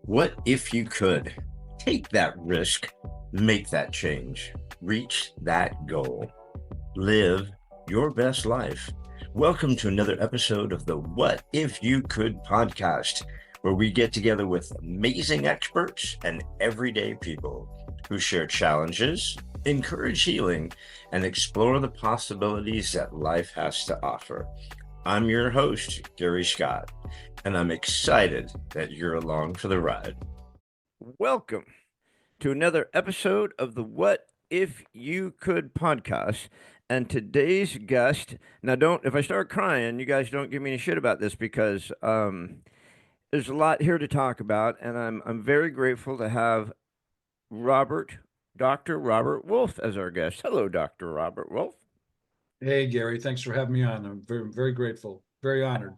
What if you could take that risk, make that change, reach that goal, live your best life? Welcome to another episode of the What If You Could podcast, where we get together with amazing experts and everyday people who share challenges, encourage healing, and explore the possibilities that life has to offer. I'm your host, Gary Scott, and I'm excited that you're along for the ride. Welcome to another episode of the What If You Could podcast. And today's guest, now don't, if I start crying, you guys don't give me any shit about this because there's a lot here to talk about. And I'm very grateful to have Dr. Robert Wolf as our guest. Hello, Dr. Robert Wolf. Hey, Gary, thanks for having me on. I'm very grateful, very honored.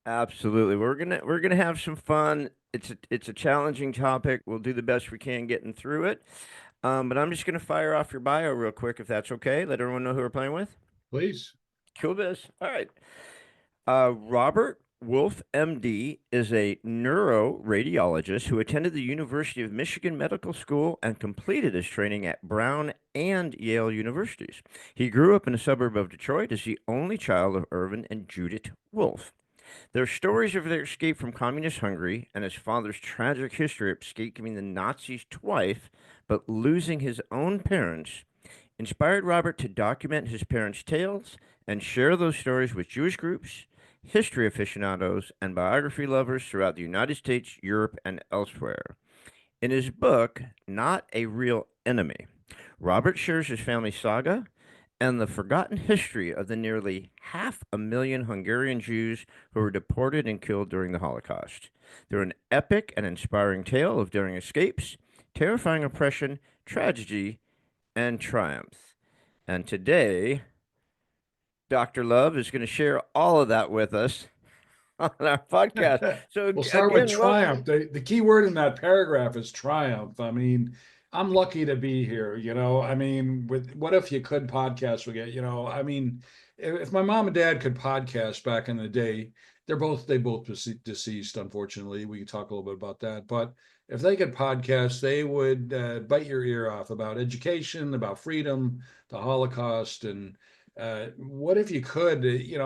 Absolutely. We're gonna have some fun. It's a challenging topic. We'll do the best we can getting through it. But I'm just gonna fire off your bio real quick if that's okay. Let everyone know who we're playing with. Please. Cool biz. All right. Robert Wolf, MD, is a neuroradiologist who attended the University of Michigan Medical School and completed his training at Brown and Yale Universities. He grew up in a suburb of Detroit as the only child of Ervin and Judith Wolf. Their stories of their escape from communist Hungary and his father's tragic history of escaping the Nazis twice, but losing his own parents, inspired Robert to document his parents' tales and share those stories with Jewish groups, history aficionados, and biography lovers throughout the United States, Europe, and elsewhere. In his book, Not a Real Enemy, Robert shares his family saga and the forgotten history of the nearly 500,000 Hungarian Jews who were deported and killed during the Holocaust. They're an epic and inspiring tale of daring escapes, terrifying oppression, tragedy, and triumph. And today, Dr. Love is going to share all of that with us on our podcast. So We'll start with again, welcome. triumph. The key word in that paragraph is triumph. I mean, I'm lucky to be here, I mean, with What If You Could podcast we get, I mean, if my mom and dad could podcast back in the day, they both deceased, unfortunately. We could talk a little bit about that. But if they could podcast, they would bite your ear off about education, about freedom, the Holocaust, and what if you could,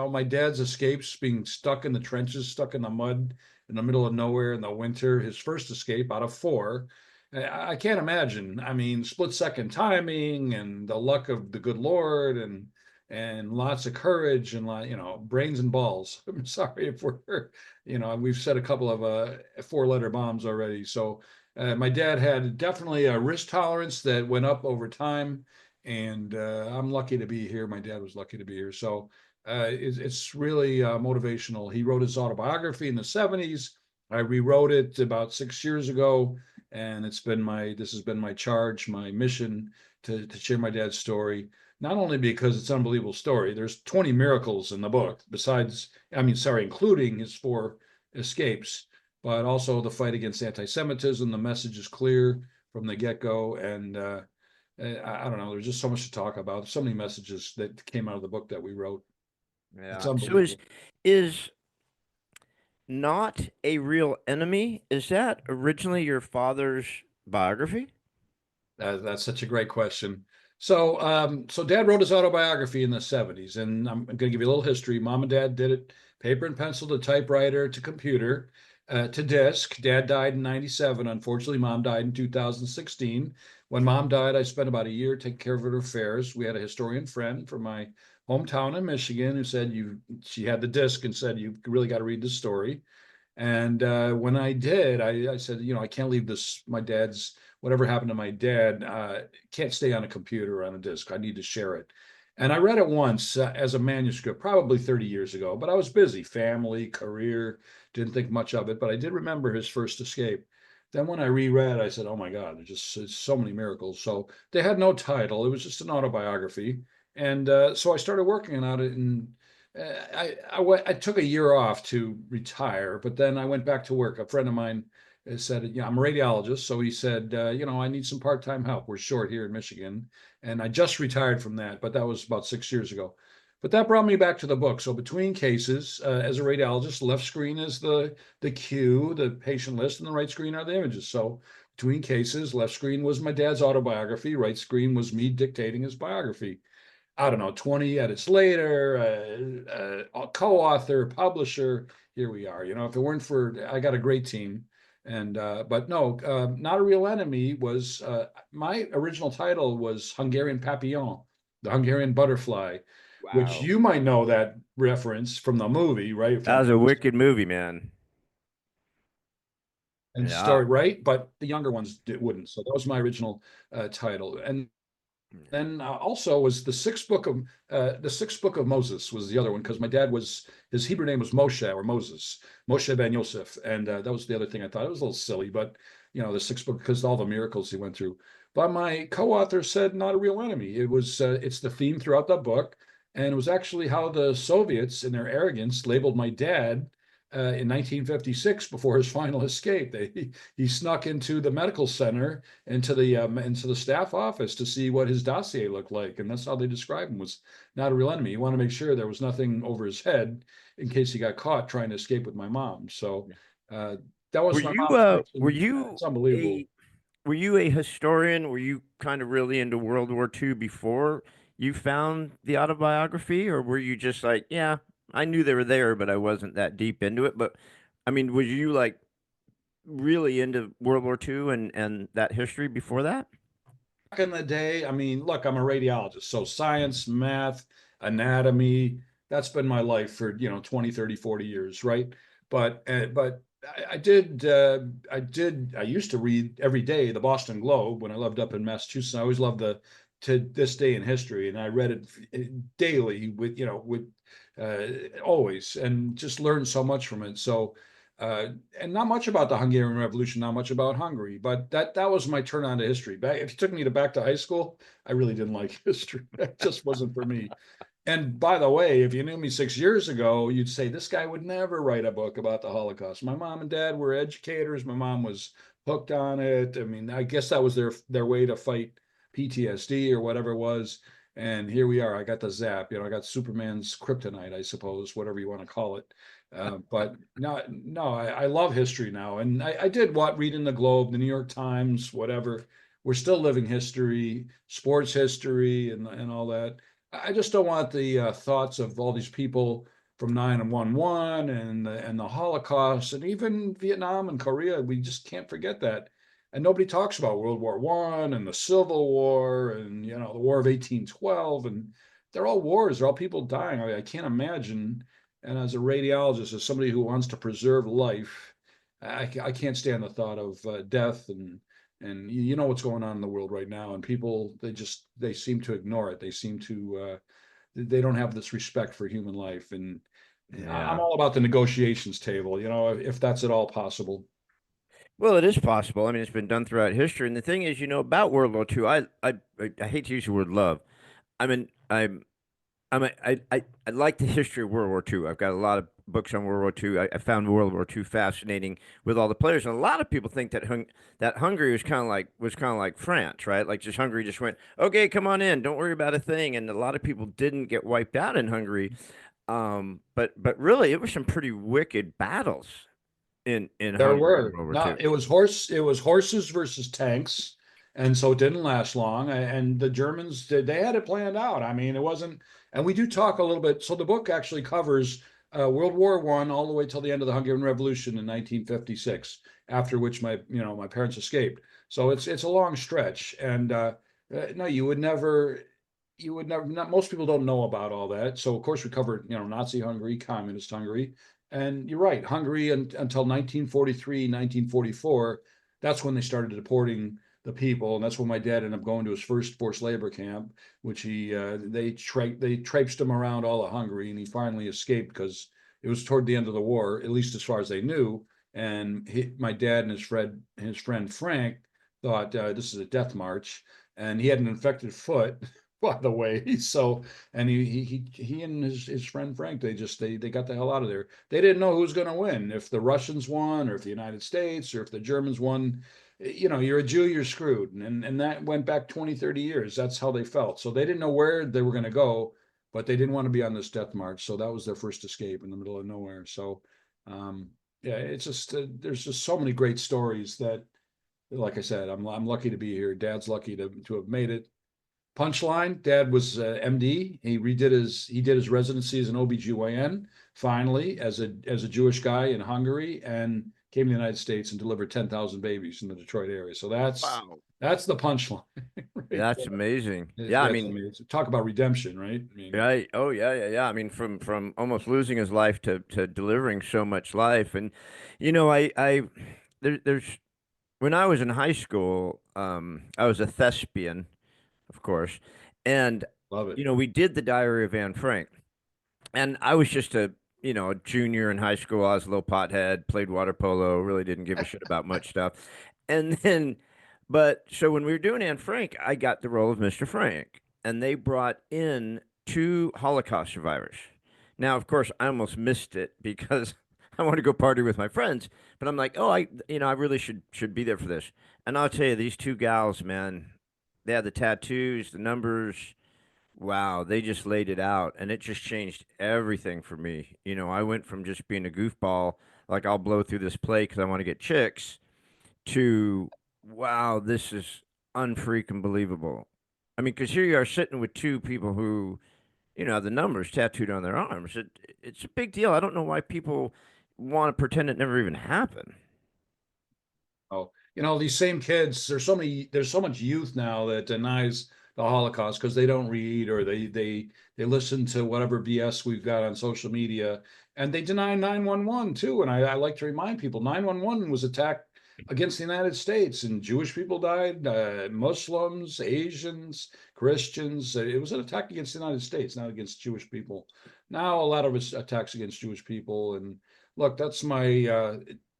my dad's escapes being stuck in the trenches, stuck in the mud in the middle of nowhere in the winter, his first escape out of four. I can't imagine. I mean, split second timing and the luck of the good Lord and lots of courage and brains and balls. I'm sorry if we've said a couple of four-letter bombs already. So my dad had definitely a risk tolerance that went up over time, and I'm lucky to be here. My dad was lucky to be here. So it's really motivational. He wrote his autobiography in the 70s. I rewrote it about 6 years ago, and this has been my charge, my mission to share my dad's story. Not only because it's an unbelievable story. There's 20 miracles in the book, including his four escapes, but also the fight against anti-Semitism. The message is clear from the get-go, and I don't know. There's just so much to talk about. So many messages that came out of the book that we wrote. It's Yeah. So is unbelievable. is Not a Real Enemy, is that originally your father's biography? That's such a great question. So Dad wrote his autobiography in the 70s, and I'm going to give you a little history. Mom and Dad did it paper and pencil to typewriter to computer to disc. Dad died in 97. Unfortunately, Mom died in 2016. When Mom died, I spent about a year taking care of her affairs. We had a historian friend from my hometown in Michigan who said she had the disc and said, "You really got to read this story." And when I did, I said, I can't leave this, whatever happened to my dad, can't stay on a computer or on a disk. I need to share it. And I read it once as a manuscript, probably 30 years ago, but I was busy, family, career, didn't think much of it. But I did remember his first escape. Then when I reread, I said, oh my God, there's so many miracles. So they had no title. It was just an autobiography. And so I started working on it, and I took a year off to retire, but then I went back to work. A friend of mine said, I'm a radiologist. So he said, I need some part-time help. We're short here in Michigan. And I just retired from that, but that was about 6 years ago. But that brought me back to the book. So between cases, as a radiologist, left screen is the queue, the patient list, and the right screen are the images. So between cases, left screen was my dad's autobiography, right screen was me dictating his biography. I don't know, 20 edits later, a co-author, publisher, here we are. If it weren't for, I got a great team. And but no, Not a Real Enemy was my original title was Hungarian Papillon, the Hungarian butterfly, which Wow. you might know that reference from the movie, right? That was a Fantastic wicked movie, man. and Yeah. story, right? But the younger ones wouldn't. So that was my original title. And then also was the sixth book of Moses was the other one because my dad was his Hebrew name was Moshe or Moses, Moshe ben Yosef, and that was the other thing I thought it was a little silly, but the sixth book because all the miracles he went through. But my co-author said Not a Real Enemy. It's the theme throughout the book, and it was actually how the Soviets in their arrogance labeled my dad. In 1956, before his final escape, he snuck into the medical center into the staff office to see what his dossier looked like, and that's how they described him was not a real enemy. You want to make sure there was nothing over his head in case he got caught trying to escape with my mom. So uh, that Were was my you mom's were person. you It's unbelievable. a were you a historian? Were you kind of really into World War II before you found the autobiography, or were you just like, yeah, I knew they were there, but I wasn't that deep into it? But I mean, was you like really into World War II and that history before that? Back in the day, I mean, look, I'm a radiologist, so science, math, anatomy, that's been my life for, 20, 30, 40 years, right? But I used to read every day the Boston Globe when I lived up in Massachusetts. I always loved the to this day in history, and I read it daily with always, and just learned so much from it. So and not much about the Hungarian Revolution, not much about Hungary, but that was my turn on to history. If you took me back to high school, I really didn't like history. It just wasn't for me. And by the way, if you knew me 6 years ago, you'd say this guy would never write a book about the Holocaust. My mom and dad were educators. My mom was hooked on it. I mean, I guess that was their way to fight PTSD or whatever it was. And here we are. I got the zap. I got Superman's kryptonite, I suppose, whatever you want to call it. But no, no, I love history now, and I did what reading the Globe, the New York Times, whatever. We're still living history, sports history, and all that. I just don't want the thoughts of all these people from 9/11 and the Holocaust and even Vietnam and Korea. We just can't forget that. And nobody talks about World War One and the Civil War and the War of 1812. And they're all wars. They're all people dying. I can't imagine. And as a radiologist, as somebody who wants to preserve life, I can't stand the thought of death and you know what's going on in the world right now, and people they seem to ignore it. They seem to they don't have this respect for human life, and I'm Yeah. all about the negotiations table. If that's at all possible. Well, it is possible. I mean, it's been done throughout history. And the thing is, about World War II, I hate to use the word love. I mean, I like the history of World War II. I've got a lot of books on World War II. I found World War II fascinating with all the players, and a lot of people think that Hungary was kind of like France, right? Like just Hungary just went, okay, come on in, don't worry about a thing, and a lot of people didn't get wiped out in Hungary. But really, it was some pretty wicked battles in There Hungary in were. World War No, II. it was horses versus tanks, and so it didn't last long. And the Germans they had it planned out. I mean, it wasn't. And we do talk a little bit. So the book actually covers World War One all the way till the end of the Hungarian Revolution in 1956, after which my parents escaped. So it's a long stretch. And no, you would never. Not most people don't know about all that. So of course we covered Nazi Hungary, communist Hungary. And you're right, Hungary until 1943, 1944, that's when they started deporting the people, and that's when my dad ended up going to his first forced labor camp, which they traipsed him around all of Hungary, and he finally escaped because it was toward the end of the war, at least as far as they knew. And my dad and his friend Frank thought this is a death march, and he had an infected foot, by the way. So and he and his friend Frank, they got the hell out of there. They didn't know who was going to win, if the Russians won or if the United States or if the Germans won. You're a Jew, you're screwed. And that went back 20, 30 years. That's how they felt. So they didn't know where they were going to go, but they didn't want to be on this death march, so that was their first escape in the middle of nowhere. So, yeah, it's just there's just so many great stories that, like I said, I'm lucky to be here. Dad's lucky to have made it. Punchline: Dad was MD. He did his residency as an OBGYN finally as a Jewish guy in Hungary, and came to the United States and delivered 10,000 babies in the Detroit area. So Wow. that's the punchline right That's there. amazing. Yeah, I That's mean, amazing. Talk about redemption, right? I mean, right. Oh yeah, yeah, yeah. I mean, from almost losing his life to delivering so much life, and there's when I was in high school, I was a thespian, of course, and love it. we did the Diary of Anne Frank. And I was just a junior in high school. I was a little pothead, played water polo, really didn't give a shit about much stuff. And then, but so when we were doing Anne Frank, I got the role of Mr. Frank, and they brought in two Holocaust survivors. Now, of course, I almost missed it because I want to go party with my friends, but I'm like, oh, I really should be there for this. And I'll tell you, these two gals, man, they had the tattoos, the numbers. Wow, they just laid it out and it just changed everything for me. I went from just being a goofball, like I'll blow through this play because I want to get chicks, to wow, this is unfreaking believable. I mean, because here you are sitting with two people who, have the numbers tattooed on their arms. It's a big deal. I don't know why people want to pretend it never even happened. Oh, these same kids, there's so much youth now that denies the Holocaust because they don't read, or they listen to whatever BS we've got on social media, and they deny 911 too. And I like to remind people 911 was attacked against the United States, and Jewish people died, Muslims, Asians, Christians. It was an attack against the United States, not against Jewish people. Now a lot of it's attacks against Jewish people. And look, that's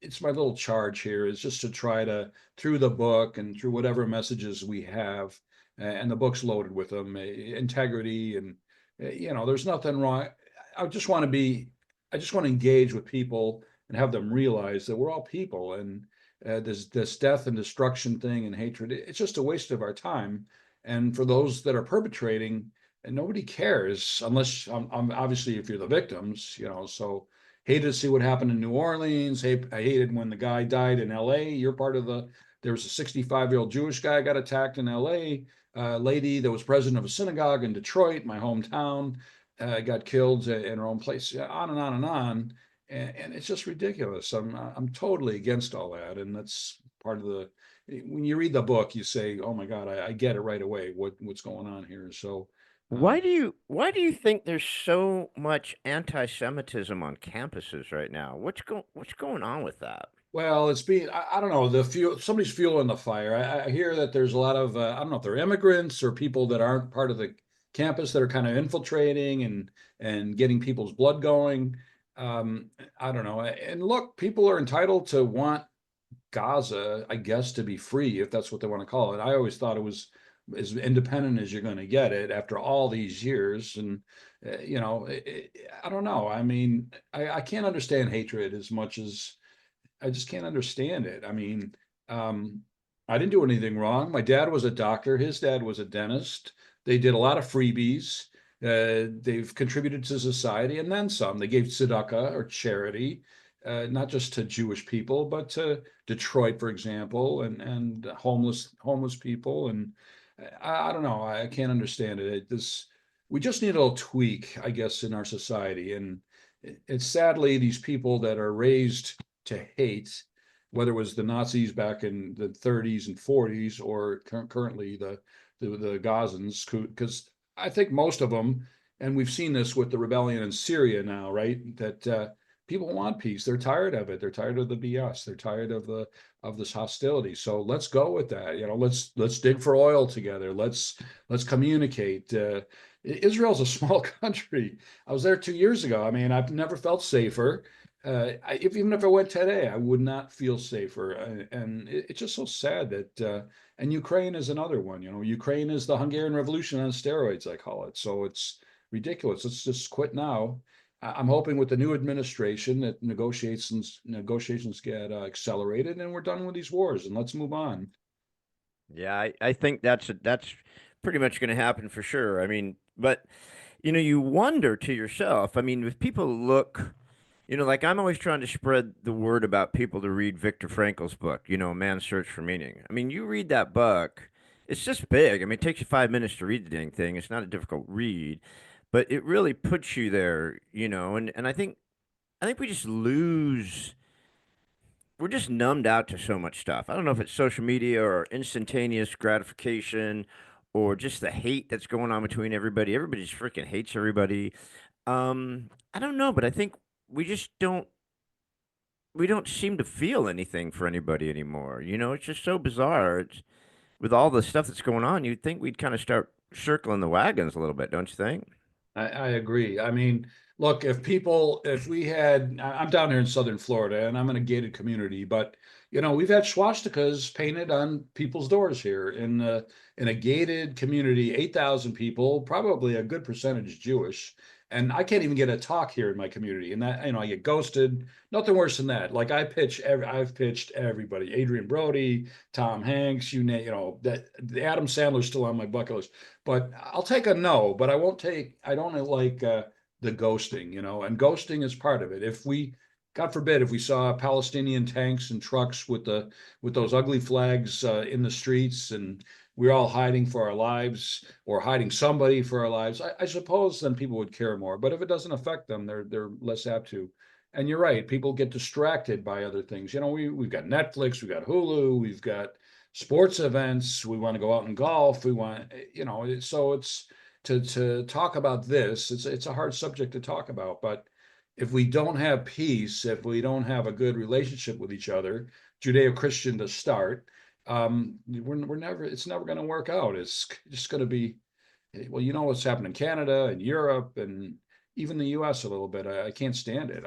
it's my little charge here, is just to try to, through the book and through whatever messages we have, and the book's loaded with them, integrity, and there's nothing wrong. I just want to be, I just want to engage with people and have them realize that we're all people, and this death and destruction thing and hatred, it's just a waste of our time. And for those that are perpetrating, and nobody cares unless, obviously, if you're the victims, so hated to see what happened in New Orleans. I hated when the guy died in L.A. You're part of there was a 65-year-old Jewish guy got attacked in L.A. Lady that was president of a synagogue in Detroit, my hometown, got killed in her own place. On and on and on, and it's just ridiculous. I'm totally against all that, and that's part of the. When you read the book, you say, "Oh my God, I get it right away. What's going on here?" So. Why do you think there's so much anti-Semitism on campuses right now? What's going on with that? Well, I don't know, the fuel, somebody's fueling the fire. I hear that there's a lot of, I don't know if they're immigrants or people that aren't part of the campus that are kind of infiltrating and getting people's blood going. Um, I don't know. And look, people are entitled to want Gaza, I guess, to be free, if that's what they want to call it. I always thought it was as independent as you're going to get it after all these years. And, I don't know. I mean, I can't understand hatred as much as I just can't understand it. I mean, um, I didn't do anything wrong. My dad was a doctor. His dad was a dentist. They did a lot of freebies. They've contributed to society and then some. They gave tzedakah, or charity, not just to Jewish people, but to Detroit, for example, and homeless people. And I don't know. I can't understand it. We just need a little tweak, I guess, in our society. And it's sadly these people that are raised to hate, whether it was the Nazis back in the 30s and 40s, or currently the Gazans, because I think most of them, and we've seen this with the rebellion in Syria now, right? That people want peace. They're tired of it. They're tired of the BS. They're tired of this hostility. So let's go with that. Let's dig for oil together. Let's communicate. Israel's a small country. I was there 2 years ago. I mean, I've never felt safer. Even if I went today, I would not feel safer. And it's just so sad that, and Ukraine is another one. Ukraine is the Hungarian Revolution on steroids, I call it. So it's ridiculous. Let's just quit now. I'm hoping with the new administration that negotiations get accelerated, and we're done with these wars, and let's move on. Yeah, I think that's pretty much going to happen for sure. I mean, but you wonder to yourself. I mean, if people look, like I'm always trying to spread the word about people to read Viktor Frankl's book, A Man's Search for Meaning. I mean, you read that book, it's just big. I mean, it takes you 5 minutes to read the dang thing. It's not a difficult read, but it really puts you there, and I think we just lose. We're just numbed out to so much stuff. I don't know if it's social media or instantaneous gratification or just the hate that's going on between everybody. Everybody just freaking hates everybody. I don't know, but I think we just we don't seem to feel anything for anybody anymore. It's just so bizarre. With all the stuff that's going on, you'd think we'd kind of start circling the wagons a little bit, don't you think? I agree. I mean, look, if we had, I'm down here in Southern Florida and I'm in a gated community, but we've had swastikas painted on people's doors here in a gated community, 8,000 people, probably a good percentage Jewish. And I can't even get a talk here in my community. And that, I get ghosted. Nothing worse than that. Like I've pitched everybody, Adrian Brody, Tom Hanks, that the Adam Sandler's still on my bucket list, but I'll take a no, but I don't like the ghosting, and ghosting is part of it. God forbid, if we saw Palestinian tanks and trucks with those ugly flags in the streets, and we're all hiding for our lives or hiding somebody for our lives, I suppose then people would care more. But if it doesn't affect them, they're less apt to. And you're right, people get distracted by other things. We've got Netflix, we've got Hulu, we've got sports events, we want to go out and golf, we want, so it's to talk about this, it's a hard subject to talk about, but if we don't have peace, if we don't have a good relationship with each other, Judeo-Christian to start, it's never going to work out. It's just going to be, well, what's happened in Canada and Europe and even the US a little bit. I can't stand it.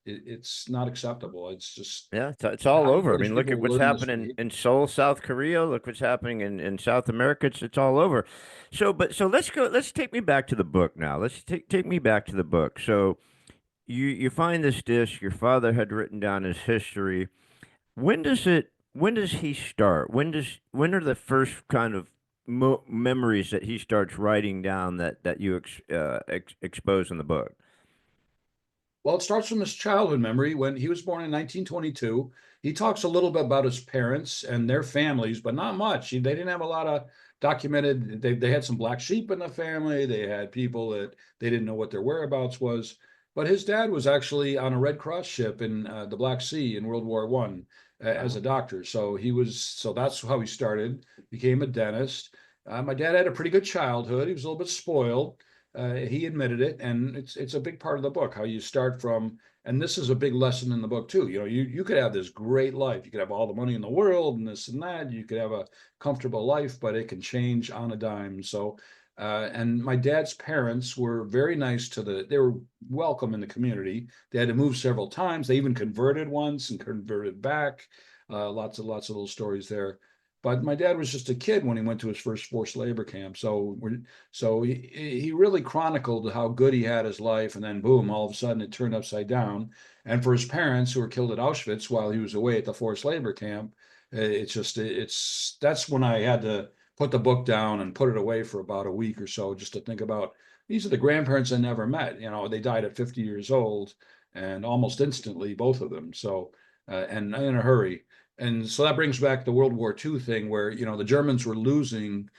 It's not acceptable. It's just, Yeah, it's all how do over. I these mean, look at people what's learn this happening behavior? in Seoul, South Korea. Look what's happening in South America. It's all over. So let's go. Let's take me back to the book now. Let's take me back to the book. So you find this disc. Your father had written down his history. When does he start? When are the first kind of memories that he starts writing down that you expose in the book? Well, it starts from his childhood memory when he was born in 1922. He talks a little bit about his parents and their families, but not much. They didn't have a lot of documented. They had some black sheep in the family. They had people that they didn't know what their whereabouts was. But his dad was actually on a Red Cross ship in the Black Sea in World War One as Wow. a doctor. So that's how he started. Became a dentist. My dad had a pretty good childhood. He was a little bit spoiled. He admitted it, and it's a big part of the book how you start from. And this is a big lesson in the book too. You could have this great life. You could have all the money in the world and this and that. You could have a comfortable life, but it can change on a dime. And my dad's parents were very nice they were welcome in the community. They had to move several times. They even converted once and converted back. Lots of little stories there. But my dad was just a kid when he went to his first forced labor camp. So he really chronicled how good he had his life, and then boom, all of a sudden it turned upside down. And for his parents who were killed at Auschwitz while he was away at the forced labor camp, it's that's when I had to put the book down and put it away for about a week or so, just to think about these are the grandparents I never met. They died at 50 years old and almost instantly, both of them. And in a hurry. And so that brings back the World War II thing where, the Germans were losing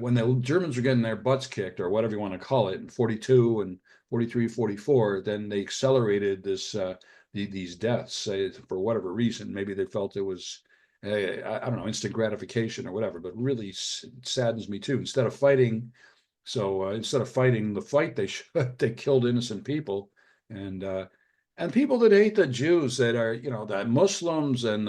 when the Germans were getting their butts kicked, or whatever you want to call it, in 42 and 43, 44. Then they accelerated these deaths for whatever reason. Maybe they felt it was, I don't know, instant gratification or whatever, but really saddens me too. Instead of fighting the fight they should, they killed innocent people. And and people that hate the Jews, that are, the Muslims, and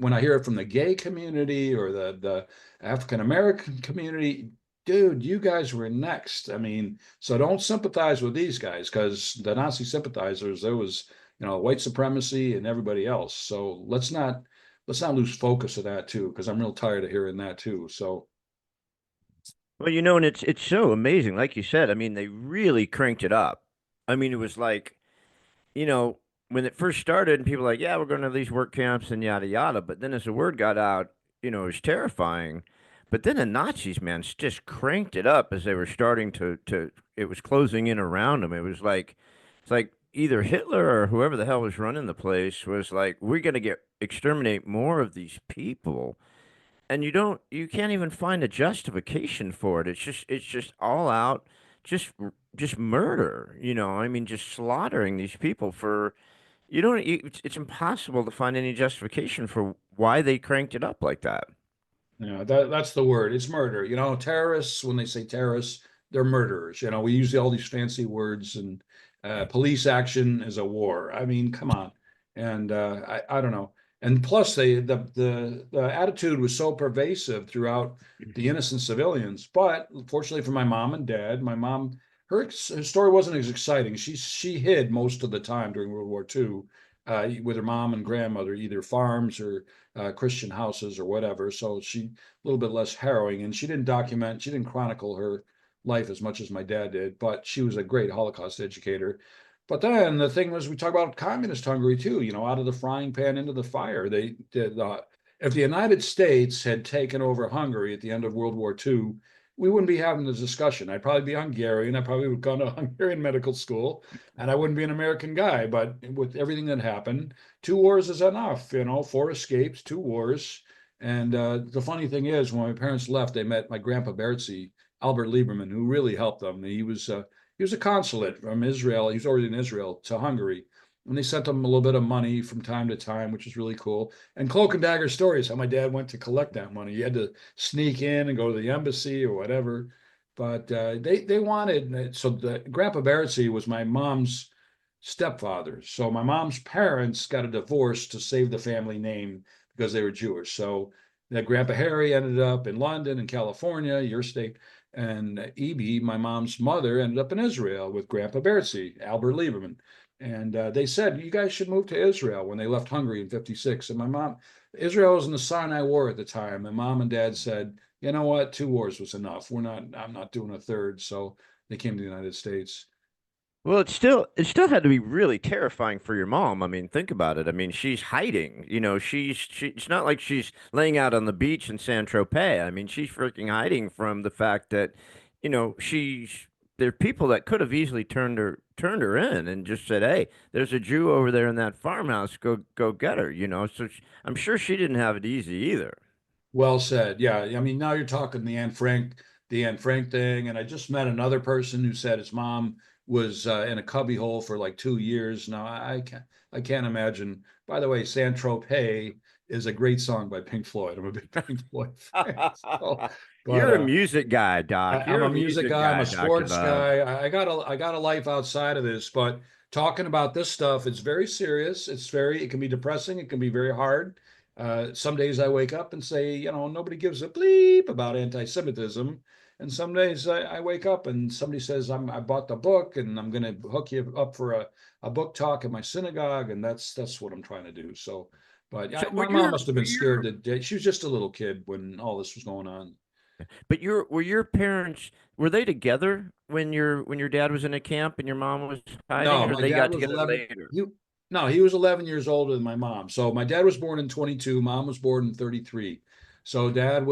when I hear it from the gay community or the African American community, dude, you guys were next. I mean, so don't sympathize with these guys, because the Nazi sympathizers, there was, white supremacy and everybody else. So let's not lose focus of that too, because I'm real tired of hearing that too. So Well, and it's so amazing. Like you said, I mean, they really cranked it up. I mean, it was like, you know, when it first started and people were like, yeah, we're going to these work camps and yada yada. But then as the word got out, it was terrifying. But then the Nazis, man, just cranked it up as they were starting to it was closing in around them. It was like it's like either Hitler or whoever the hell was running the place was like, we're gonna get exterminate more of these people. And you can't even find a justification for it. It's just all out, just murder. I mean, just slaughtering these people for you don't. It's impossible to find any justification for why they cranked it up like that. Yeah, that's the word. It's murder. Terrorists, when they say terrorists, they're murderers. We use all these fancy words, and police action is a war. I mean, come on. And I don't know. And plus, the attitude was so pervasive throughout the innocent civilians. But fortunately for my mom and dad, my mom, her story wasn't as exciting. She hid most of the time during World War II, with her mom and grandmother, either farms or Christian houses or whatever. So she a little bit less harrowing, and she didn't chronicle her life as much as my dad did, but she was a great Holocaust educator. But then the thing was, we talk about communist Hungary too. Out of the frying pan into the fire. They did. If the United States had taken over Hungary at the end of World War II, we wouldn't be having this discussion. I'd probably be Hungarian. I probably would have gone to Hungarian medical school, and I wouldn't be an American guy. But with everything that happened, 2 wars is enough. 4 escapes, 2 wars. And the funny thing is, when my parents left, they met my grandpa Bertzi, Albert Lieberman, who really helped them. He was a consulate from Israel. He was already in Israel to Hungary. And they sent him a little bit of money from time to time, which was really cool. And Cloak and Dagger stories, how my dad went to collect that money. He had to sneak in and go to the embassy or whatever. But they wanted, so the Grandpa Bertzi was my mom's stepfather. So my mom's parents got a divorce to save the family name because they were Jewish. So that Grandpa Harry ended up in London and California, your state, and Evie, my mom's mother, ended up in Israel with Grandpa Bertzi, Albert Lieberman. And they said, you guys should move to Israel when they left Hungary in 56. And Israel was in the Sinai War at the time. And mom and dad said, you know what, 2 wars was enough. I'm not doing a third. So they came to the United States. Well, it still had to be really terrifying for your mom. I mean, think about it. I mean, she's hiding. It's not like she's laying out on the beach in San Tropez. I mean, she's freaking hiding from the fact that, there are people that could have easily turned her in and just said, "Hey, there's a Jew over there in that farmhouse. Go get her." So I'm sure she didn't have it easy either. Well said. Yeah. I mean, now you're talking the Anne Frank thing. And I just met another person who said his mom was in a cubbyhole for like 2 years. Now I can't imagine. By the way, Saint Tropez is a great song by Pink Floyd. I'm a big Pink Floyd fan. So, but You're a music guy, Doc. I'm You're a a music music guy. I'm a guy, Dr. sports Bob. guy. I got a life outside of this, but talking about this stuff, it's very serious. It can be depressing. It can be very hard. Some days I wake up and say, nobody gives a bleep about anti-Semitism. And some days I wake up and somebody says, I bought the book and I'm going to hook you up for a book talk at my synagogue. And that's what I'm trying to do. So, but So my mom must have been scared that she was just a little kid when all this was going on. were your parents were they together when your dad was in a camp and your mom was hiding, No, or my they dad got was together 11. later? No, he was 11 years older than my mom. So my dad was born in 22, mom was born in 33. So dad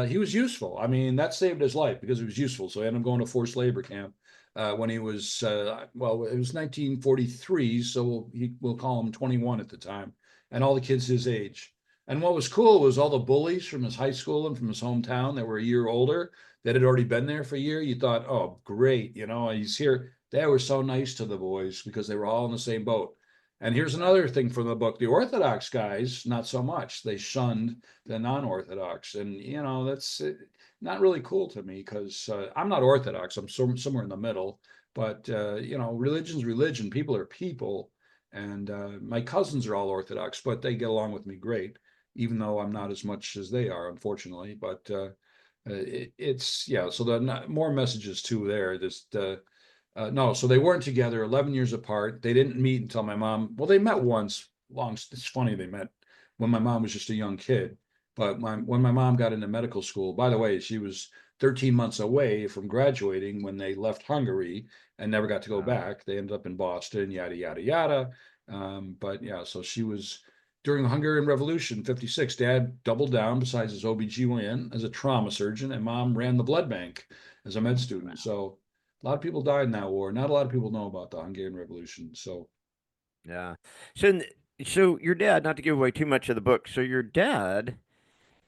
he was useful. I mean, that saved his life because he was useful. So I ended up going to forced labor camp when he was, well, it was 1943. So we'll call him 21 at the time, and all the kids his age. And what was cool was all the bullies from his high school and from his hometown that were a year older that had already been there for a year. You thought, oh, great, he's here. They were so nice to the boys because they were all in the same boat. And here's another thing from the book: the Orthodox guys, not so much. They shunned the non-Orthodox, and that's not really cool to me because I'm not Orthodox. I'm somewhere in the middle. But religion's religion. People are people, and my cousins are all Orthodox, but they get along with me great, even though I'm not as much as they are, unfortunately. But it's yeah. So the more messages too there. Just no, so they weren't together, 11 years apart. They didn't meet until well, they met once. It's funny, they met when my mom was just a young kid. But when my mom got into medical school, by the way, she was 13 months away from graduating when they left Hungary and never got to go Wow. back. They ended up in Boston, yada, yada, yada. But yeah, so she was during the Hungarian Revolution, 56, dad doubled down besides his OBGYN as a trauma surgeon, and mom ran the blood bank as a med student. So a lot of people died in that war. Not a lot of people know about the Hungarian Revolution. So Yeah. So, so your dad, not to give away too much of the book, so your dad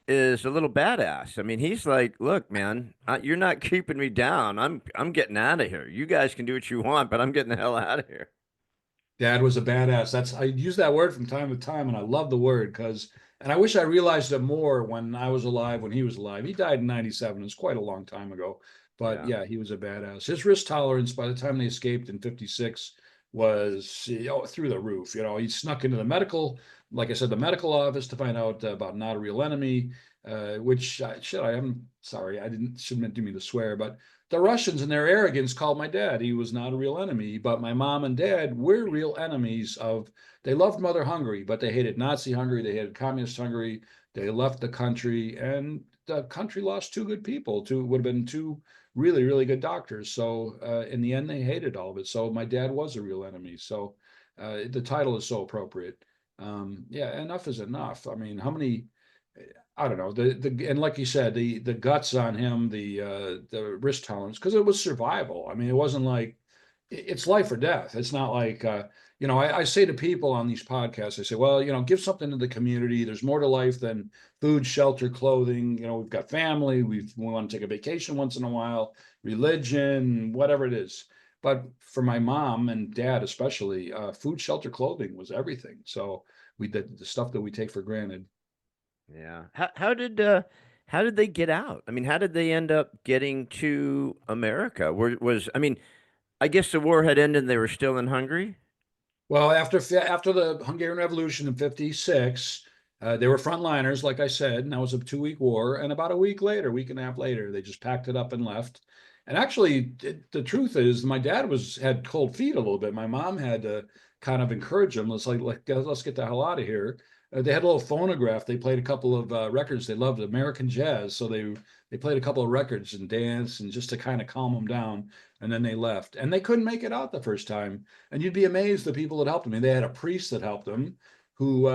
is a little badass. I mean, he's like, "Look, man, you're not keeping me down. I'm getting out of here. You guys can do what you want, but I'm getting the hell out of here." dad was a badass. That's I use that word from time to time, and I love the word because, and I wish I realized it more when I was alive, when he was alive. He died in '97. It's quite a long time ago, but Yeah. yeah, he was a badass. His risk tolerance by the time they escaped in '56 was, through the roof. He snuck into the medical, like I said, the medical office to find out about Not a Real Enemy, which shit, I am sorry, I didn't shouldn't do me to swear, but the Russians in their arrogance called my dad. He was not a real enemy, but my mom and dad were real enemies of. They loved Mother Hungary, but they hated Nazi Hungary. They hated Communist Hungary. They left the country, and the country lost two good people. Two would have been two really, really good doctors. So in the end, they hated all of it. So my dad was a real enemy. So the title is so appropriate. Yeah, enough is enough. I mean, how many? I don't know, the and like you said, the guts on him, the risk tolerance, because it was survival. I mean, it wasn't like it's life or death. It's not like I say to people on these podcasts, I say, well, give something to the community. There's more to life than food, shelter, clothing. We've got family. We want to take a vacation once in a while, religion, whatever it is. But for my mom and dad, especially, food, shelter, clothing was everything. So we did the stuff that we take for granted. Yeah. How did they get out? I mean, how did they end up getting to America? I mean, I guess the war had ended and they were still in Hungary? Well, after the Hungarian Revolution in '56, they were frontliners, like I said, and that was a 2 week war. And about a week later, week and a half later, they just packed it up and left. And actually, the truth is, my dad had cold feet a little bit. My mom had to kind of encourage him. Let's get the hell out of here. They had a little phonograph. They played a couple of records. They loved American jazz, so they played a couple of records and danced, and just to kind of calm them down. And then they left, and they couldn't make it out the first time. And you'd be amazed the people that helped him. I mean, they had a priest that helped him, who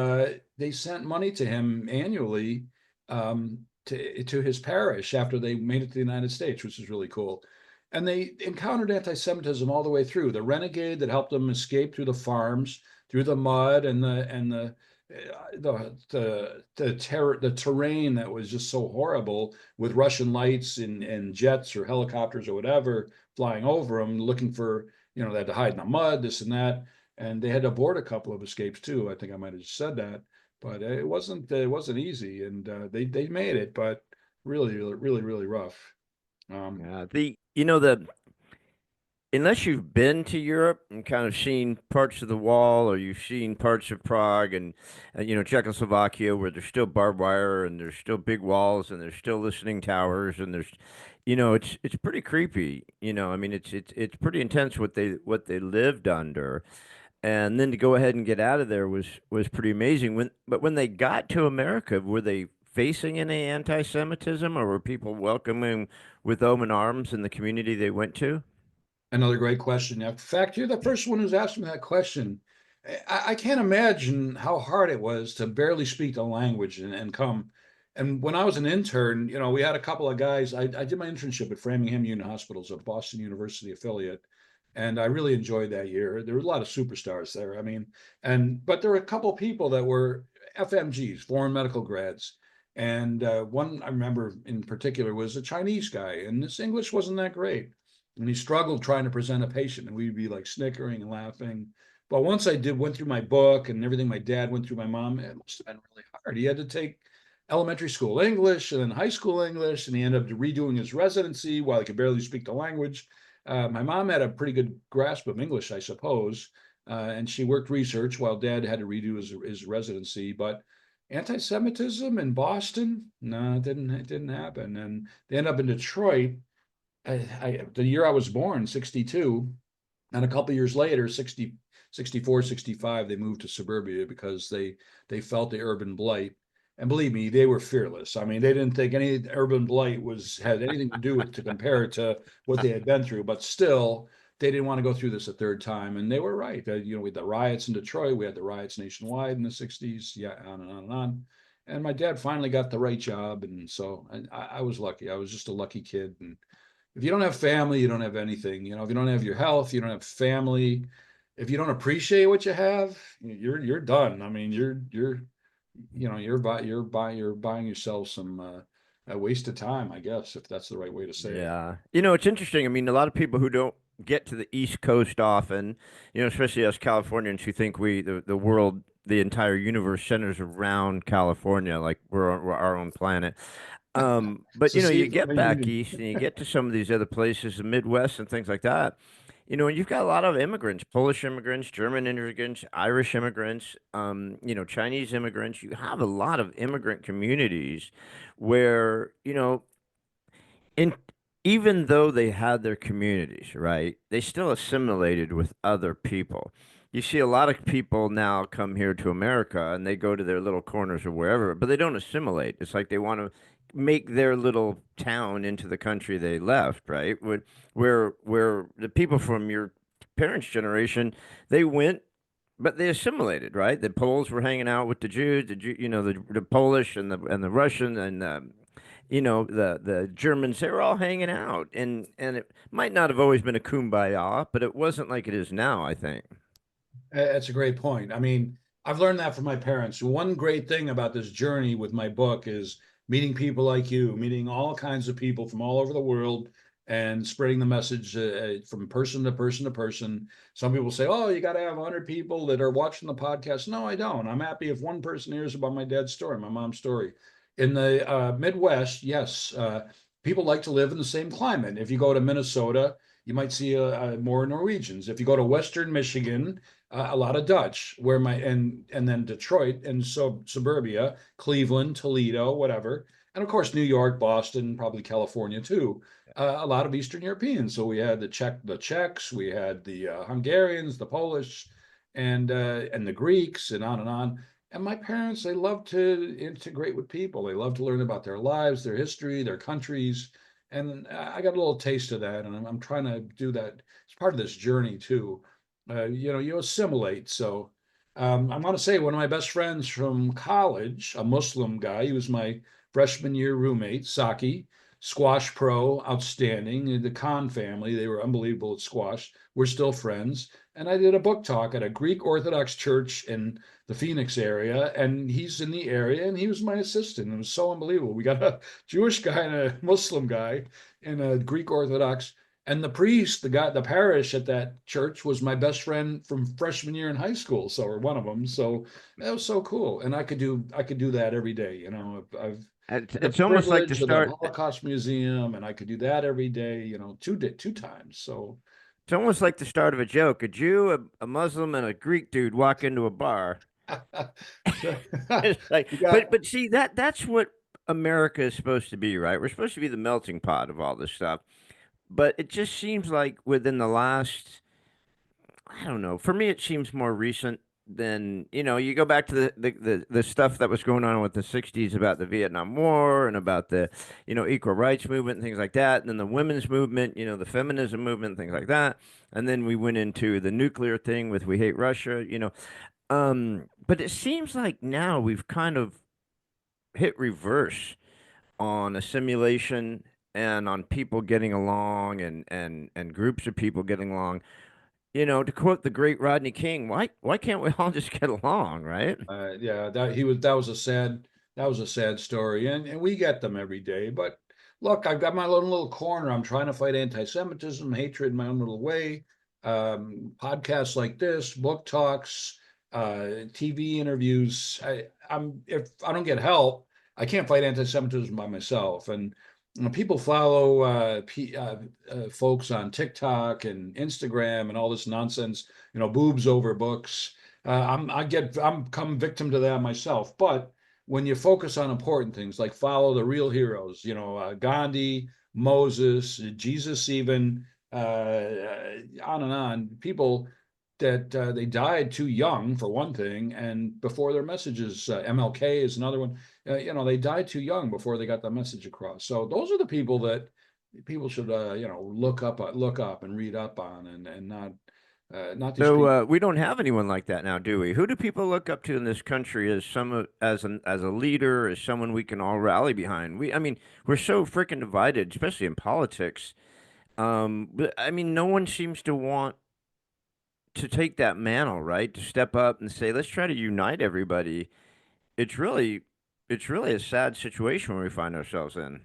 they sent money to him annually, to his parish after they made it to the United States, which is really cool. And they encountered anti-Semitism all the way through. The renegade that helped them escape through the farms, through the mud and the terrain that was just so horrible, with Russian lights and jets or helicopters or whatever flying over them, looking for, they had to hide in the mud, this and that, and they had to abort a couple of escapes too. I think I might have just said that, but it wasn't easy, and they made it, but really, really, really, really rough. Um, Yeah. The unless you've been to Europe and kind of seen parts of the wall, or you've seen parts of Prague and Czechoslovakia, where there's still barbed wire and there's still big walls and there's still listening towers and there's, it's pretty creepy. I mean, it's pretty intense what they lived under. And then to go ahead and get out of there was pretty amazing. But when they got to America, were they facing any anti-Semitism, or were people welcoming with open arms in the community they went to? Another great question. In fact, you're the first one who's asked me that question. I can't imagine how hard it was to barely speak the language and come. And when I was an intern, we had a couple of guys. I did my internship at Framingham Union Hospitals, a Boston University affiliate, and I really enjoyed that year. There were a lot of superstars there. I mean, but there were a couple of people that were FMGs, foreign medical grads. And one I remember in particular was a Chinese guy, and his English wasn't that great, and he struggled trying to present a patient, and we'd be like snickering and laughing. But once went through my book and everything my dad went through my mom, it must have been really hard. He had to take elementary school English and then high school English, and he ended up redoing his residency while he could barely speak the language. My mom had a pretty good grasp of English, I suppose, and she worked research while dad had to redo his residency. But anti-Semitism in Boston, no, it didn't happen. And they ended up in Detroit. The year I was born, 62, and a couple years later, 60, 64, 65, they moved to suburbia because they felt the urban blight. And believe me, they were fearless. I mean, they didn't think any urban blight had anything to do with to compare it to what they had been through. But still, they didn't want to go through this a third time, and they were right. You know, we had the riots in Detroit, we had the riots nationwide in the '60s, yeah, on and on and on. And my dad finally got the right job, and so I was lucky. I was just a lucky kid. And if you don't have family, you don't have anything. You know, if you don't have your health, you don't have family. If you don't appreciate what you have, you're done. I mean, you're you know you're buying yourself some a waste of time, I guess, if that's the right way to say it. Yeah. It's interesting. I mean, a lot of people who don't get to the East Coast often, especially us Californians who think the world, the entire universe centers around California, like we're our own planet. But you Secede from get the back union. east and you get to some of these other places, the Midwest and things like that. And you've got a lot of immigrants, Polish immigrants, German immigrants, Irish immigrants, Chinese immigrants. You have a lot of immigrant communities where, and even though they had their communities, right, they still assimilated with other people. You see a lot of people now come here to America and they go to their little corners or wherever, but they don't assimilate. It's like they want to make their little town into the country they left, right? Where the people from your parents' generation, they went, but they assimilated, right? The Poles were hanging out with the Jews, the Polish and the Russian and the Germans, they were all hanging out, and it might not have always been a kumbaya, but it wasn't like it is now, I think. That's a great point. I mean, I've learned that from my parents. One great thing about this journey with my book is meeting people like you, meeting all kinds of people from all over the world and spreading the message from person to person to person. Some people say, oh, you got to have 100 people that are watching the podcast. No, I don't. I'm happy if one person hears about my dad's story, my mom's story. In the Midwest, yes, people like to live in the same climate. If you go to Minnesota, you might see more Norwegians. If you go to Western Michigan, a lot of Dutch, where my and then Detroit and so suburbia, Cleveland, Toledo, whatever, and of course New York, Boston, probably California too. A lot of Eastern Europeans. So we had the Czechs, we had the Hungarians, the Polish, and the Greeks, and on and on. And my parents, they love to integrate with people. They love to learn about their lives, their history, their countries. And I got a little taste of that, and I'm trying to do that. It's part of this journey too. You assimilate. So I want to say one of my best friends from college, a Muslim guy, he was my freshman year roommate, Saki, squash pro, outstanding. The Khan family, they were unbelievable at squash. We're still friends. And I did a book talk at a Greek Orthodox church in the Phoenix area, and he's in the area, and he was my assistant. It was so unbelievable. We got a Jewish guy and a Muslim guy in a Greek Orthodox, and the priest, the guy, the parish at that church was my best friend from freshman year in high school. So, or one of them. So that was so cool. And I could do that every day. You know, I've the It's almost like the privilege of the start. Holocaust Museum, and I could do that every day. You know, two times. So It's almost like the start of a joke. A Jew, a Muslim, and a Greek dude walk into a bar. so It's like, you got but see that's what America is supposed to be, right? We're supposed to be the melting pot of all this stuff. But it just seems like within the last, I don't know. For me, it seems more recent than, you go back to the stuff that was going on with the 60s about the Vietnam War and about the, equal rights movement and things like that. And then the women's movement, the feminism movement, things like that. And then we went into the nuclear thing with We Hate Russia. But it seems like now we've kind of hit reverse on assimilation and on people getting along and groups of people getting along. To quote the great Rodney King, why can't we all just get along, right? yeah, that was a sad story, and we get them every day. But look, I've got my own little corner. I'm trying to fight anti-Semitism, hatred in my own little way. Podcasts like this, book talks, TV interviews. If I don't get help, I can't fight anti-Semitism by myself. And people follow folks on TikTok and Instagram and all this nonsense. Boobs over books. I'm come victim to that myself. But when you focus on important things like follow the real heroes, Gandhi, Moses, Jesus, even on and on, people that they died too young for one thing, and before their messages, MLK is another one. They died too young before they got the message across. So those are the people that people should look up and read up on, and not these So people. we don't have anyone like that now, do we? Who do people look up to in this country as as a leader, as someone we can all rally behind? I mean, we're so freaking divided, especially in politics. But I mean, no one seems to want to take that mantle, right? To step up and say, let's try to unite everybody. It's really, it's really a sad situation where we find ourselves in.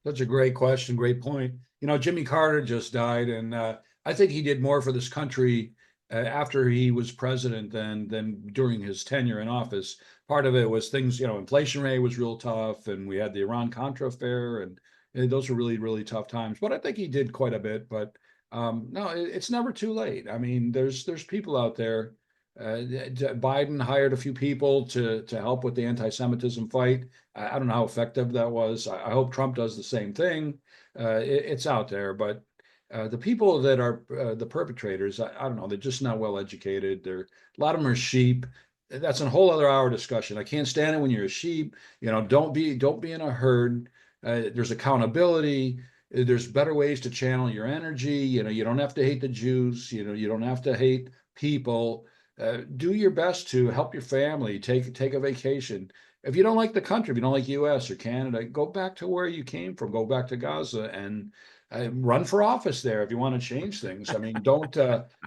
Such a great question, great point. Jimmy Carter just died, and I think he did more for this country after he was president than during his tenure in office. Part of it was things, inflation rate was real tough, and we had the Iran Contra affair, and those were really, really tough times. But I think he did quite a bit. But no, it's never too late. I mean, there's people out there. Biden hired a few people to help with the anti-Semitism fight. I don't know how effective that was. I hope Trump does the same thing. It's out there, but the people that are the perpetrators, I don't know, they're just not well educated. A lot of them are sheep. That's a whole other hour discussion. I can't stand it when you're a sheep. Don't be in a herd. There's accountability. There's better ways to channel your energy. You don't have to hate the Jews. You don't have to hate people. Do your best to help your family. Take a vacation. If you don't like the country, if you don't like U.S. or Canada, go back to where you came from. Go back to Gaza and run for office there if you want to change things. I mean, don't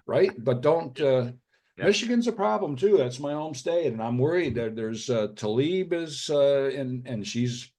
right, but don't. Yep. Michigan's a problem too. That's my home state, and I'm worried that there's Talib is and she's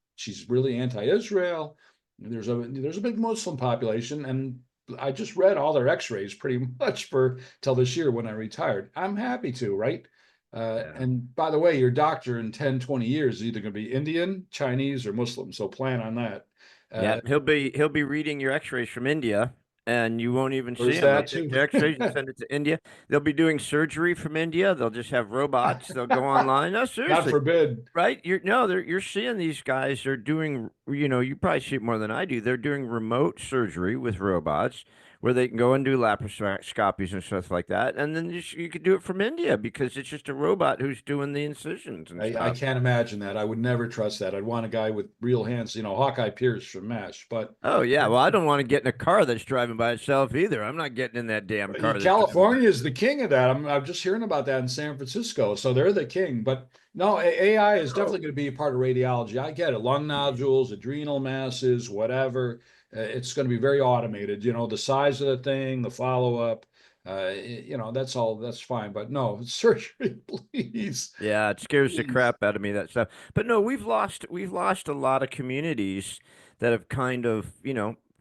really anti-Israel. There's a big Muslim population, and I just read all their X-rays pretty much for till this year when I retired. I'm happy to, right? Yeah. And by the way, your doctor in 10, 20 years is either going to be Indian, Chinese, or Muslim. So plan on that. Yeah, Uh, he'll be reading your X-rays from India, and you won't even see there's him. They'll that take too. your X-rays and send it to India. They'll be doing surgery from India. They'll just have robots. They'll go online. No, God seriously, forbid. right? You're seeing these guys. They're doing, you probably see it more than I do. They're doing remote surgery with robots where they can go and do laparoscopies and stuff like that, and then you could do it from India because it's just a robot who's doing the incisions and I stuff. can't imagine that. I would never trust that. I'd want a guy with real hands, Hawkeye Pierce from MASH. But Oh yeah, well I don't want to get in a car that's driving by itself either. I'm not getting in that damn car that's driving by California is the itself. king of that. I'm just hearing about that in San Francisco. So they're the king. But no, AI is definitely going to be a part of radiology. I get it. Lung nodules, adrenal masses, whatever. It's going to be very automated. The size of the thing, the follow up. That's all. That's fine. But no, surgery, please, Yeah, it scares the please. crap out of me, that stuff. But no, we've lost a lot of communities that have kind of,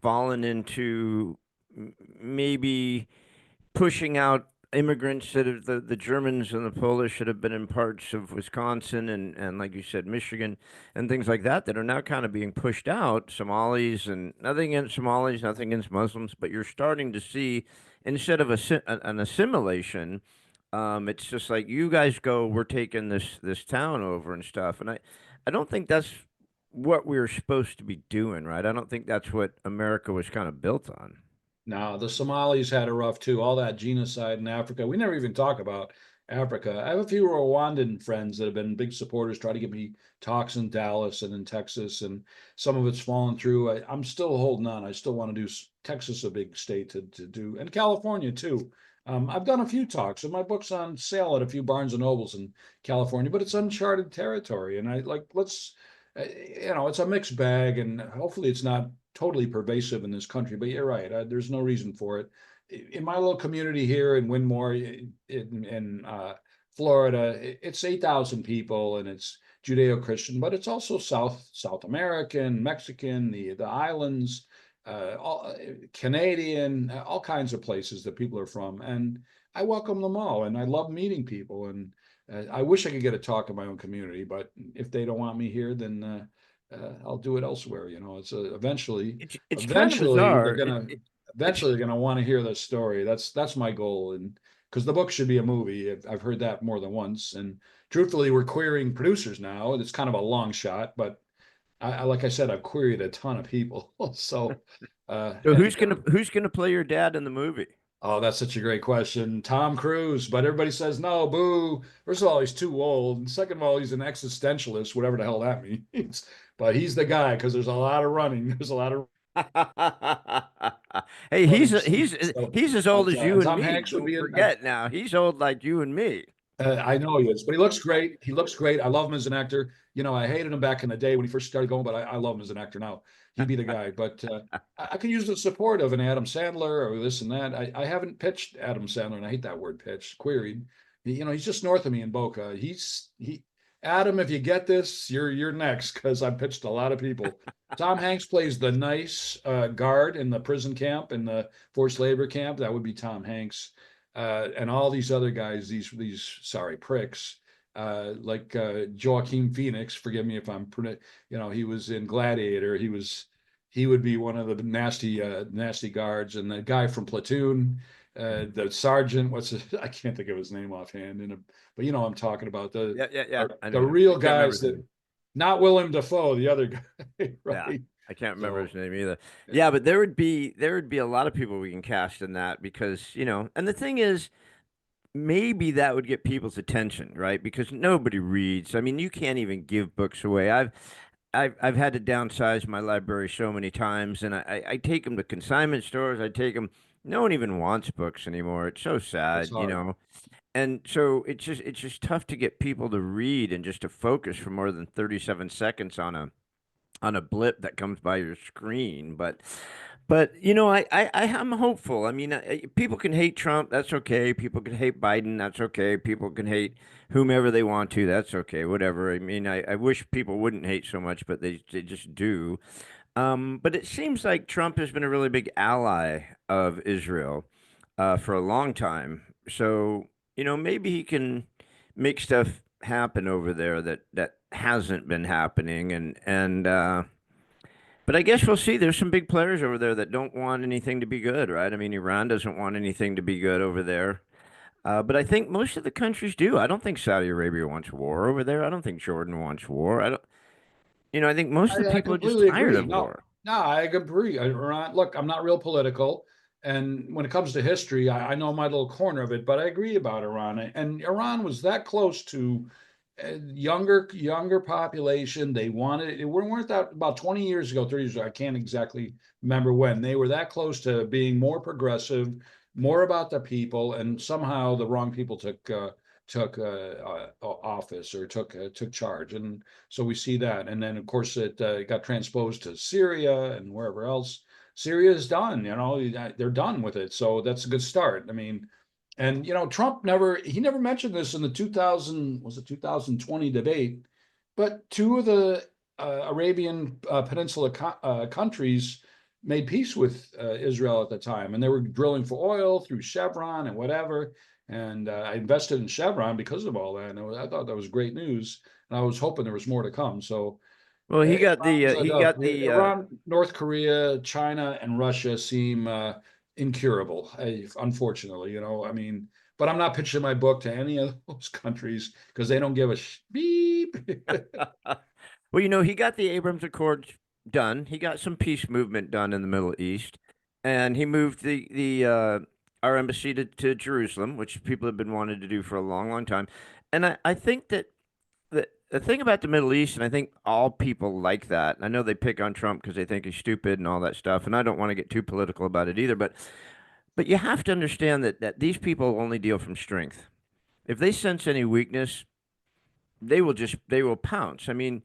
fallen into maybe pushing out immigrants that have the Germans and the Polish that have been in parts of Wisconsin and like you said, Michigan and things like that are now kind of being pushed out. Somalis, and nothing against Somalis, nothing against Muslims, but you're starting to see instead of an assimilation, it's just like you guys go, we're taking this town over and stuff. And I don't think that's what we were supposed to be doing, right? I don't think that's what America was kind of built on. No, the Somalis had a rough too. All that genocide in Africa. We never even talk about Africa. I have a few Rwandan friends that have been big supporters, try to get me talks in Dallas and in Texas, and some of it's fallen through. I'm still holding on. I still want to do Texas, a big state to do, and California too. I've done a few talks, and my book's on sale at a few Barnes and Nobles in California, but it's uncharted territory, and I like it's a mixed bag, and hopefully it's not totally pervasive in this country. But you're right. There's no reason for it. In my little community here in Winmore, in Florida, it's 8,000 people, and it's Judeo-Christian, but it's also South American, Mexican, the islands, Canadian, all kinds of places that people are from, and I welcome them all, and I love meeting people. And I wish I could get a talk in my own community, but if they don't want me here, then I'll do it elsewhere. It's It's kind of eventually they're bizarre. gonna It's eventually they're gonna want to hear the story. That's my goal, and because the book should be a movie. I've heard that more than once, and truthfully, we're querying producers now. It's kind of a long shot, but like I said, I've queried a ton of people. So, so and who's gonna play your dad in the movie? oh, that's such a great question. Tom Cruise, but everybody says no, boo. First of all, he's too old. And second of all, he's an existentialist, whatever the hell that means. But he's the guy because there's a lot of running. There's a lot of Hey, Funny stuff. So, he's as old as you and and Tom me. Hanks would Don't be in. forget now. He's old like you and me. I know he is, but he looks great. He looks great. I love him as an actor. You know, I hated him back in the day when he first started going, but I love him as an actor now. He'd be the guy. But I could use the support of an Adam Sandler or this and that. I haven't pitched Adam Sandler, and I hate that word pitched, queried. You know, he's just north of me in Boca. He Adam, if you get this, you're next because I've pitched a lot of people. Tom Hanks plays the nice guard in the prison camp in the forced labor camp. That would be Tom Hanks, and all these other guys, these sorry pricks, like Joaquin Phoenix. Forgive me if I'm, you know, he was in Gladiator. He would be one of the nasty guards, and the guy from Platoon, the sergeant. What's his, I can't think of his name offhand. But you know, I'm talking about Yeah, yeah, yeah. I the know him. I real can't remember guys his that, name. not Willem Dafoe, the other guy, Yeah, right? I can't remember his So name either. yeah, Yeah, but there would be a lot of people we can cast in that because, you know, and the thing is, maybe that would get people's attention, right? Because nobody reads. I mean, you can't even give books away. I've had to downsize my library so many times, and I take them to consignment stores. I take them. No one even wants books anymore. It's so it's sad, you hard. know. And so it's just tough to get people to read and just to focus for more than 37 seconds on a blip that comes by your screen. But you know, I'm hopeful. I mean, people can hate Trump. That's okay. People can hate Biden. That's okay. People can hate whomever they want to. That's okay. Whatever. I mean, I wish people wouldn't hate so much, but they just do. But it seems like Trump has been a really big ally of Israel for a long time. So, you know, maybe he can make stuff happen over there that hasn't been happening. But I guess we'll see. There's some big players over there that don't want anything to be good, right? I mean, Iran doesn't want anything to be good over there. But I think most of the countries do. I don't think Saudi Arabia wants war over there. I don't think Jordan wants war. I don't, you know, I think most of the I people are just completely tired agree. of No, war. no, I agree. Look, I'm not real political, and when it comes to history, I know my little corner of it. But I agree about Iran, and Iran was that close to younger population. They wanted it. We weren't that about 20 years ago, 30 years ago. I can't exactly remember when they were that close to being more progressive, more about the people, and somehow the wrong people took office or took charge, and so we see that. And then, of course, it got transposed to Syria and wherever else. Syria is done. You know, they're done with it. So that's a good start. I mean, and you know, Trump never mentioned this in the 2020 debate, but two of the Arabian Peninsula countries made peace with Israel at the time, and they were drilling for oil through Chevron and whatever. And I invested in Chevron because of all that, and I thought that was great news. And I was hoping there was more to come. So Well, Iran, North Korea, China, and Russia seem incurable, unfortunately. You know, I mean, but I'm not pitching my book to any of those countries because they don't give a beep. well, you know, he got the Abrams Accords done. He got some peace movement done in the Middle East, and he moved the our embassy to Jerusalem, which people have been wanting to do for a long, long time. And I think that the thing about the Middle East, and I think all people like that. I know they pick on Trump because they think he's stupid and all that stuff, and I don't want to get too political about it either. But you have to understand that these people only deal from strength. If they sense any weakness, they will pounce. I mean,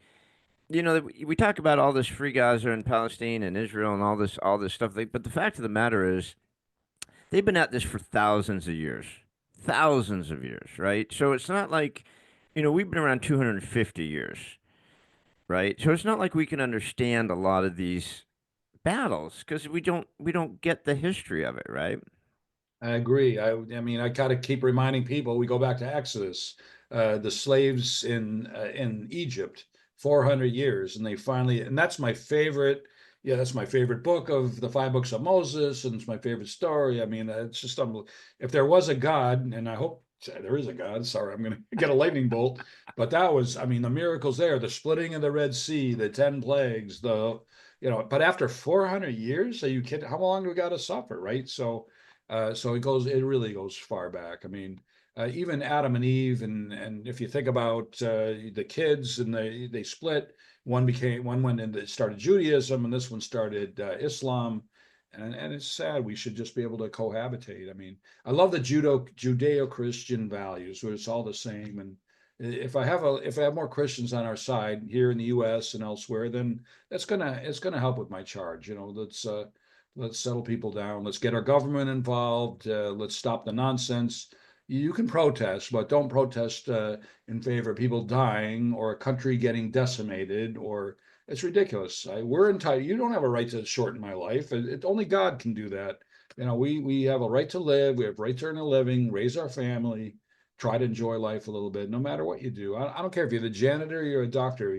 you know, we talk about all this free Gaza and Palestine and Israel and all this stuff. But the fact of the matter is, they've been at this for thousands of years, right? So it's not like, you know, we've been around 250 years, right? So it's not like we can understand a lot of these battles because we don't get the history of it, right? I agree. I mean, I gotta keep reminding people. We go back to Exodus, the slaves in Egypt, 400 years, and they finally. And that's my favorite. Yeah, that's my favorite book of the five books of Moses, and it's my favorite story. I mean, it's just if there was a God, and I hope there is a God. Sorry, I'm going to get a lightning bolt, but that was. I mean, the miracles there, the splitting of the Red Sea, the 10 plagues, the you know. But after 400 years, are you kidding? How long do we got to suffer, right? So it really goes far back. I mean, even Adam and Eve, and if you think about the kids, and they split. One went into started Judaism, and this one started Islam, and it's sad. We should just be able to cohabitate. I mean, I love the Judeo-Christian values, where it's all the same. And if I have more Christians on our side here in the U.S. and elsewhere, then it's gonna help with my charge. Let's settle people down. Let's get our government involved. Let's stop the nonsense. You can protest, but don't protest in favor of people dying or a country getting decimated. Or it's ridiculous. We're entitled. You don't have a right to shorten my life. Only God can do that. We have a right to live. We have a right to earn a living, raise our family, try to enjoy life a little bit, no matter what you do. I don't care if you're the janitor, you're a doctor.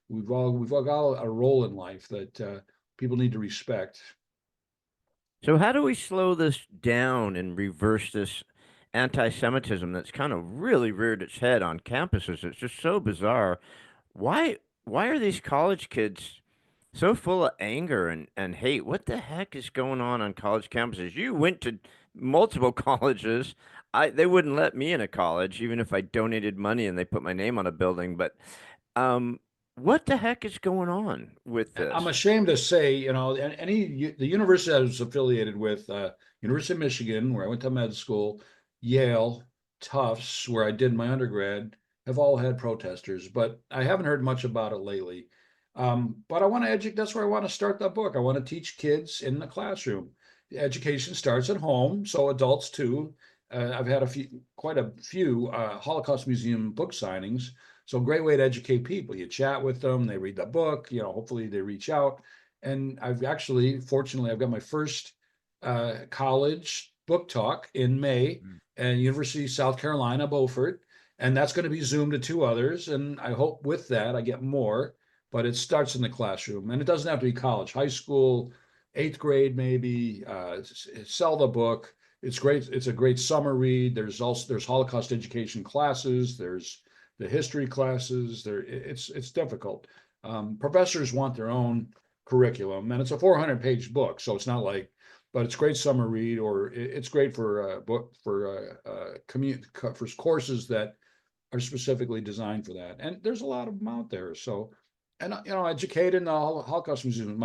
We've all got a role in life that people need to respect. So how do we slow this down and reverse this anti-Semitism that's kind of really reared its head on campuses? It's just so bizarre. Why are these college kids so full of anger and hate? What the heck is going on college campuses? You went to multiple colleges. They wouldn't let me in a college even if I donated money and they put my name on a building. But um, what the heck is going on with I'm this? ashamed to say, the university I was affiliated with, University of Michigan, where I went to med school, Yale, Tufts, where I did my undergrad, have all had protesters, but I haven't heard much about it lately. But I want to educate. That's where I want to start the book. I want to teach kids in the classroom. Education starts at home, so adults too. I've had quite a few Holocaust Museum book signings. So great way to educate people. You chat with them, they read the book, hopefully they reach out. And fortunately, I've got my first college book talk in May at University of South Carolina, Beaufort. And that's going to be Zoom to two others. And I hope with that I get more, but it starts in the classroom. And it doesn't have to be college, high school, eighth grade, maybe. Sell the book. It's great. It's a great summer read. There's Holocaust education classes. There's the history classes. It's difficult. Professors want their own curriculum, and it's a 400-page book, so it's not like, but it's great summer read, or it's great for book for courses that are specifically designed for that. And there's a lot of them out there. So, and educate in the Holocaust Museum.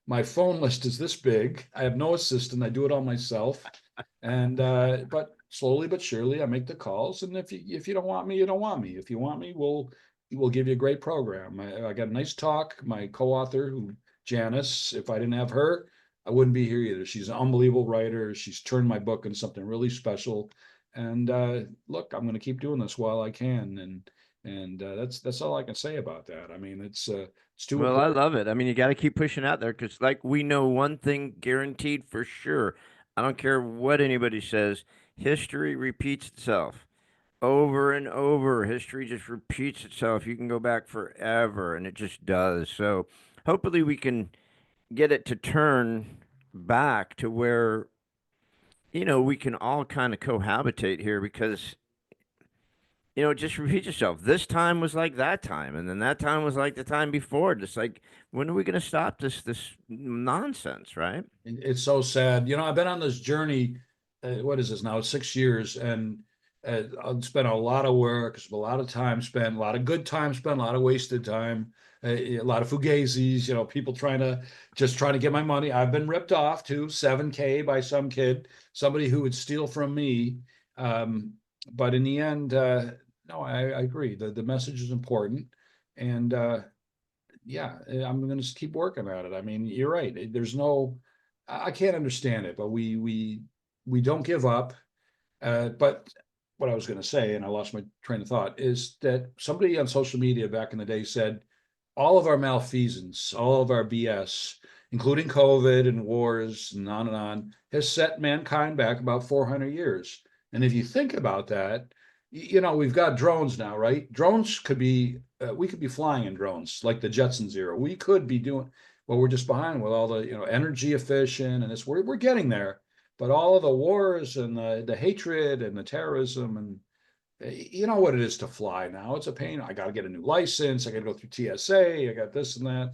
My phone list is this big. I have no assistant. I do it all myself. And but slowly but surely I make the calls. And if you don't want me, you don't want me. If you want me, we'll give you a great program. I got a nice talk. My co-author, Janice, if I didn't have her, I wouldn't be here either. She's an unbelievable writer. She's turned my book into something really special. And look, I'm going to keep doing this while I can. And that's all I can say about that. I mean, it's too Well, I important. love it. I mean, you got to keep pushing out there because, like, we know one thing guaranteed for sure. I don't care what anybody says, history repeats itself over and over. History just repeats itself. You can go back forever, and it just does. So, hopefully, we can get it to turn back to where, we can all kind of cohabitate here because just repeat yourself. This time was like that time, and then that time was like the time before. Just like, when are we going to stop this nonsense, right? It's so sad. I've been on this journey. What is this now? It's 6 years, and I've spent a lot of work, a lot of time spent, a lot of good time spent, a lot of wasted time, a lot of fugazis. People trying to get my money. I've been ripped off too, 7K by some kid, somebody who would steal from me. Um, but in the end, no, I agree. The message is important, and yeah, I'm going to keep working at it. I mean, you're right. I can't understand it, but we don't give up. But what I was going to say, and I lost my train of thought, is that somebody on social media back in the day said all of our malfeasance, all of our BS, including COVID and wars and on, has set mankind back about 400 years. And if you think about that, we've got drones now, right? We could be flying in drones like the Jetsons era. We could be doing, well, we're just behind with all the, energy efficient, and we're getting there. But all of the wars and the hatred and the terrorism, and you know what it is to fly now. It's a pain. I got to get a new license. I got to go through TSA. I got this and that.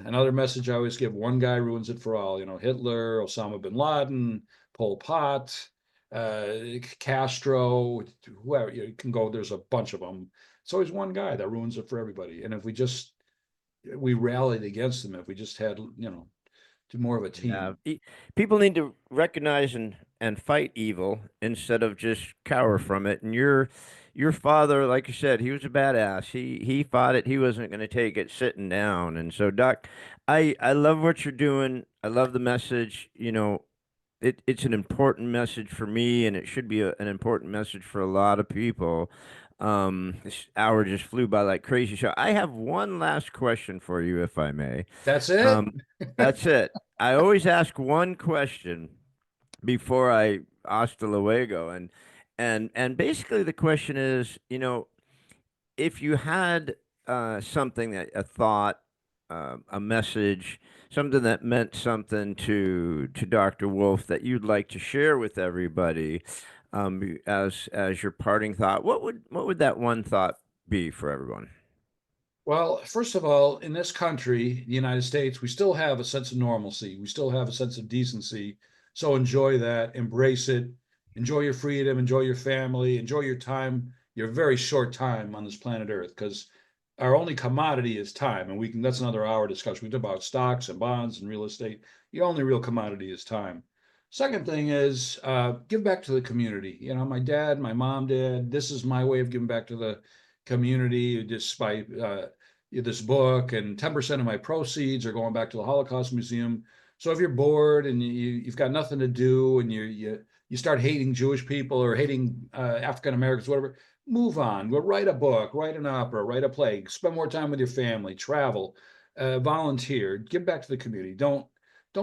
Another message I always give: one guy ruins it for all. Hitler, Osama bin Laden, Pol Pot. Castro, whoever you can go. There's a bunch of them. It's always one guy that ruins it for everybody. And if we rallied against them, if we just had, more of a Yeah, team. people need to recognize and fight evil instead of just cower from it. And your father, like you said, he was a badass. He fought it. He wasn't going to take it sitting down. And so, Doc, I love what you're doing. I love the message. It's an important message for me, and it should be an important message for a lot of people. This hour just flew by like crazy. So I have one last question for you, if I may. That's it. Um, that's it. I always ask one question before I hasta luego, and basically the question is, if you had something that a thought, a message, something that meant something to Dr. Wolf that you'd like to share with everybody, as your parting thought, what would that one thought be for everyone? Well, first of all, in this country, the United States, we still have a sense of normalcy. We still have a sense of decency. So enjoy that, embrace it, enjoy your freedom, enjoy your family, enjoy your time, your very short time on this planet Earth, because our only commodity is time. And that's another hour discussion. We talk about stocks and bonds and real estate. The only real commodity is time. Second thing is give back to the community. My dad, my mom did. This is my way of giving back to the community just by this book, and 10% of my proceeds are going back to the Holocaust Museum. So if you're bored and you've got nothing to do, and you start hating Jewish people or hating African Americans, whatever, move on. Go write a book, write an opera, write a play, spend more time with your family, travel, volunteer, give back to the community. Don't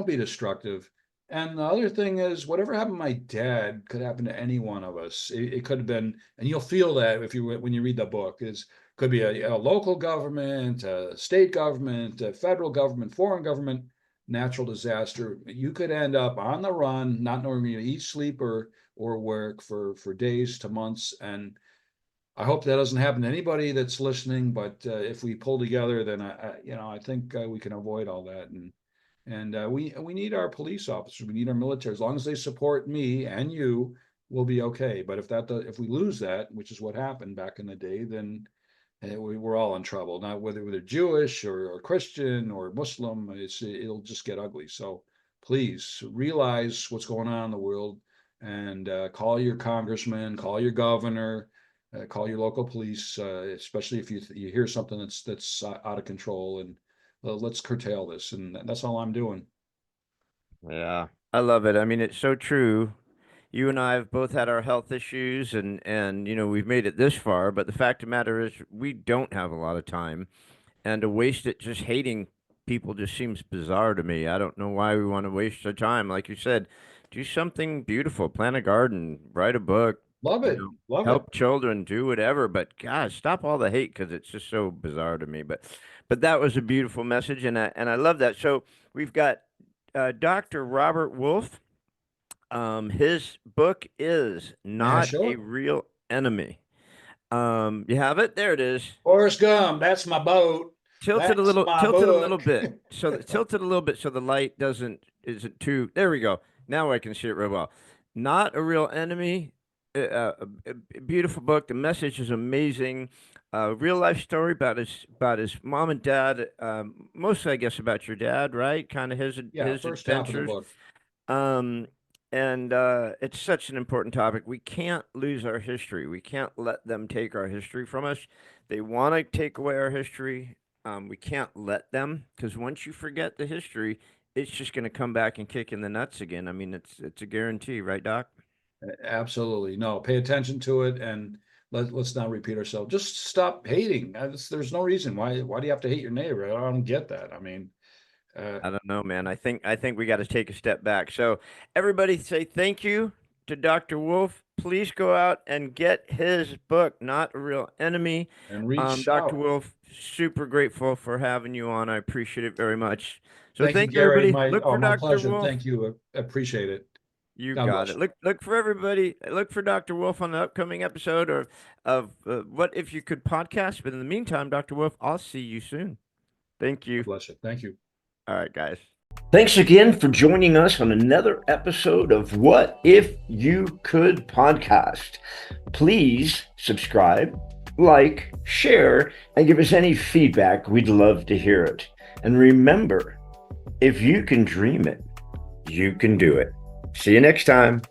be destructive. And the other thing is, whatever happened to my dad could happen to any one of us. It could have been, and you'll feel that when you read the book, is could be a local government, a state government, a federal government, foreign government, natural disaster. You could end up on the run, not knowing where you eat, sleep, or work for days to months. And I hope that doesn't happen to anybody that's listening. But if we pull together, then I think we can avoid all that. And we need our police officers. We need our military. As long as they support me and you, we'll be okay. But if we lose that, which is what happened back in the day, then we're all in trouble. Not whether they're Jewish or Christian or Muslim, it'll just get ugly. So please realize what's going on in the world, and call your congressman, call your governor, call your local police, especially if you hear something that's out of control, and let's curtail this. And that's all I'm doing. Yeah, I love it. I mean, it's so true. You and I have both had our health issues, and we've made it this far, but the fact of the matter is we don't have a lot of time, and to waste it just hating people just seems bizarre to me. I don't know why we want to waste our time. Like you said, do something beautiful, plant a garden, write a book, Love you it, know, love it. help children, do whatever, but gosh, stop all the hate because it's just so bizarre to me. But that was a beautiful message, and I love that. So we've got Dr. Robert Wolf. His book is May I Not show a it? Real Enemy. You have it? There it is. Forrest Gump, that's my boat. That's my Tilted a little book. bit. Tilted a little bit so the light isn't too. There we go. Now I can see it real well. Not a Real Enemy. A beautiful book. The message is amazing. Real life story about his mom and dad. Mostly, I guess, about your dad, right? Kind of his Yeah, his first half of the adventures. book. Um, and it's such an important topic. We can't lose our history. We can't let them take our history from us. They want to take away our history. We can't let them, because once you forget the history, it's just going to come back and kick in the nuts again. I mean, it's a guarantee, right, Doc? Absolutely. No, pay attention to it, and let's not repeat ourselves. Just stop hating. There's no reason why do you have to hate your neighbor? I don't get that. I mean, uh, I don't know, man. I think we got to take a step back. So everybody say thank you to Dr. Wolf. Please go out and get his book, Not a Real Enemy. and reach Dr. out. Wolf, super grateful for having you on. I appreciate it very much. So Thank you, thank you, Gary. everybody. My Look for my Dr. pleasure. Wolf. Thank you. Appreciate it. You God got bless it. you. Look for everybody. Look for Dr. Wolf on the upcoming episode of What If You Could podcast. But in the meantime, Dr. Wolf, I'll see you soon. Thank God you. bless you. Thank you. All right, guys. Thanks again for joining us on another episode of What If You Could podcast. Please subscribe, like, share, and give us any feedback. We'd love to hear it. And remember, if you can dream it, you can do it. See you next time.